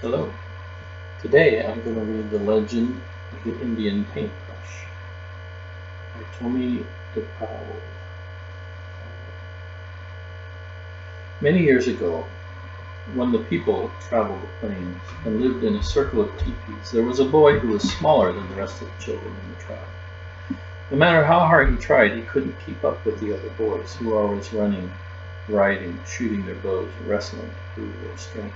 Hello. Today I'm going to read the legend of the Indian paintbrush by Tommy DePaul. Many years ago, when the people traveled the plains and lived in a circle of teepees, there was a boy who was smaller than the rest of the children in the tribe. No matter how hard he tried, he couldn't keep up with the other boys who were always running, riding, shooting their bows, and wrestling to prove their strength.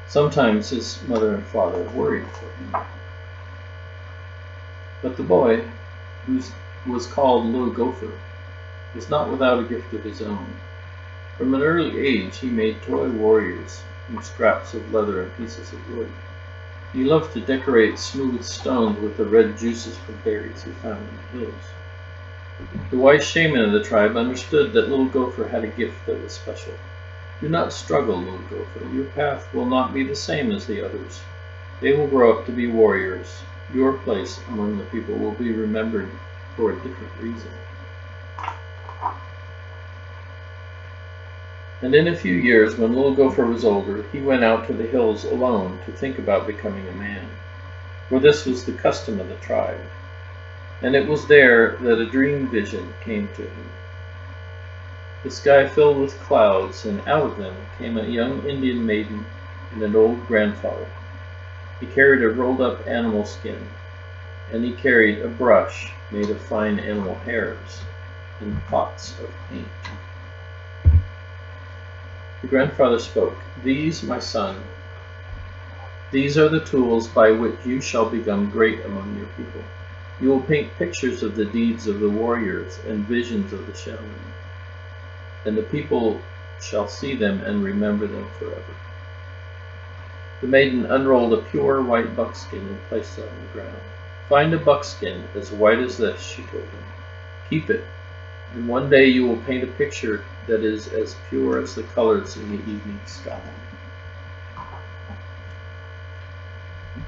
Sometimes his mother and father worried for him. But the boy, who was called Little Gopher, was not without a gift of his own. From an early age he made toy warriors from scraps of leather and pieces of wood. He loved to decorate smooth stones with the red juices from berries he found in the hills. The wise shaman of the tribe understood that Little Gopher had a gift that was special. Do not struggle, Little Gopher. Your path will not be the same as the others. They will grow up to be warriors. Your place among the people will be remembered for a different reason. And in a few years, when Little Gopher was older, he went out to the hills alone to think about becoming a man, for this was the custom of the tribe. And it was there that a dream vision came to him. The sky filled with clouds, and out of them came a young Indian maiden and an old grandfather. He carried a rolled-up animal skin, and he carried a brush made of fine animal hairs and pots of paint. The grandfather spoke, "These, my son, these are the tools by which you shall become great among your people. You will paint pictures of the deeds of the warriors and visions of the shaman, and the people shall see them and remember them forever." The maiden unrolled a pure white buckskin and placed it on the ground. "Find a buckskin as white as this," she told him. "Keep it, and one day you will paint a picture that is as pure as the colors in the evening sky."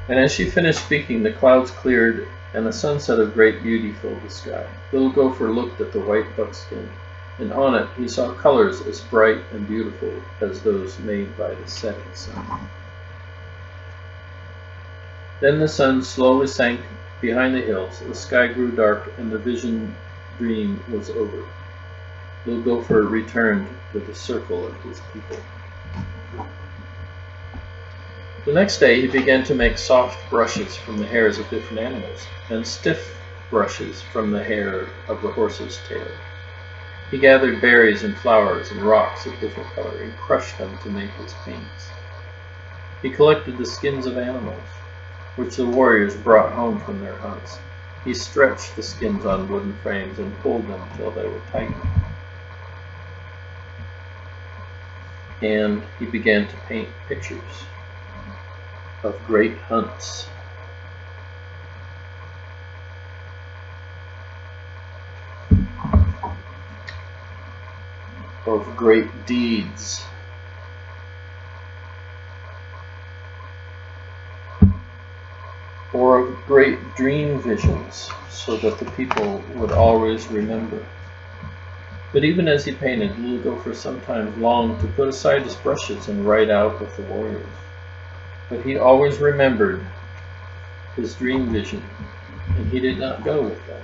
And as she finished speaking, the clouds cleared, and a sunset of great beauty filled the sky. Little Gopher looked at the white buckskin, and on it he saw colors as bright and beautiful as those made by the setting sun. Then the sun slowly sank behind the hills, the sky grew dark, and the vision dream was over. Little Gopher returned to the circle of his people. The next day he began to make soft brushes from the hairs of different animals, and stiff brushes from the hair of the horse's tail. He gathered berries and flowers and rocks of different color and crushed them to make his paints. He collected the skins of animals, which the warriors brought home from their hunts. He stretched the skins on wooden frames and pulled them till they were tight. And he began to paint pictures of great hunts. Of great deeds. Or of great dream visions, so that the people would always remember. But even as he painted, Little Gopher sometimes longed to put aside his brushes and ride out with the warriors. But he always remembered his dream vision, and he did not go with them.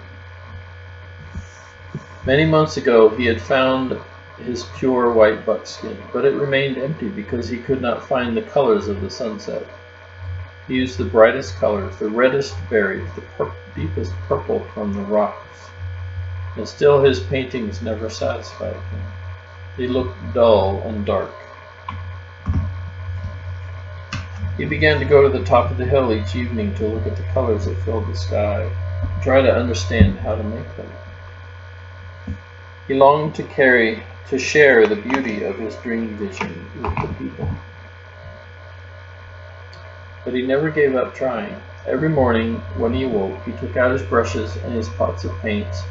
Many months ago he had found his pure white buckskin, but it remained empty because he could not find the colors of the sunset. He used the brightest colors, the reddest berries, the deepest purple from the rocks. And still his paintings never satisfied him. They looked dull and dark. He began to go to the top of the hill each evening to look at the colors that filled the sky, try to understand how to make them. He longed to share the beauty of his dream vision with the people. But he never gave up trying. Every morning when he awoke, he took out his brushes and his pots of paints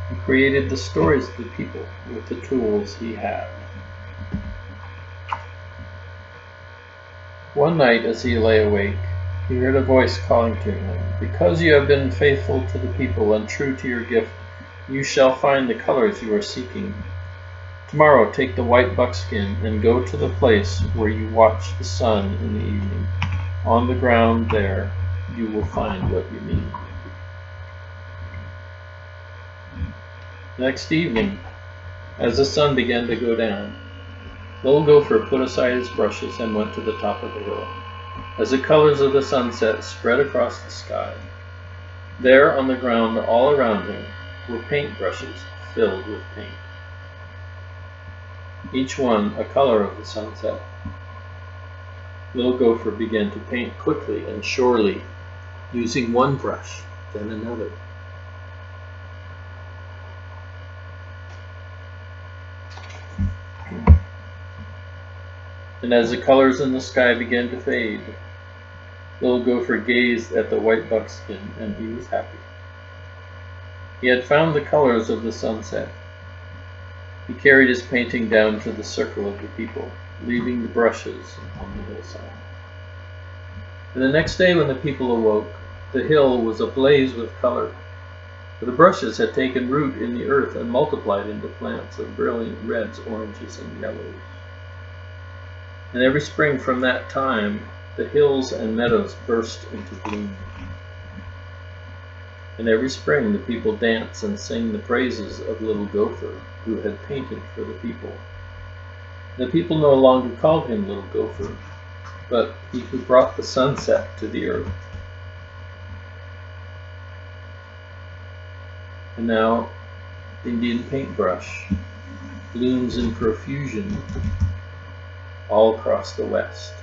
and created the stories of the people with the tools he had. One night as he lay awake, he heard a voice calling to him, "Because you have been faithful to the people and true to your gift, you shall find the colors you are seeking. Tomorrow take the white buckskin and go to the place where you watch the sun in the evening. On the ground there you will find what you need. Next evening, as the sun began to go down, Little Gopher put aside his brushes and went to the top of the hill. As the colors of the sunset spread across the sky, there on the ground all around him were paintbrushes filled with paint, each one a color of the sunset. Little Gopher began to paint quickly and surely, using one brush, then another. And as the colors in the sky began to fade, Little Gopher gazed at the white buckskin and he was happy. He had found the colors of the sunset. He carried his painting down to the circle of the people, leaving the brushes on the hillside. And the next day when the people awoke, the hill was ablaze with color. For the brushes had taken root in the earth and multiplied into plants of brilliant reds, oranges, and yellows. And every spring from that time, the hills and meadows burst into bloom. And every spring the people dance and sing the praises of Little Gopher, who had painted for the people. The people no longer called him Little Gopher, but he who brought the sunset to the earth. And now, Indian paintbrush blooms in profusion all across the West.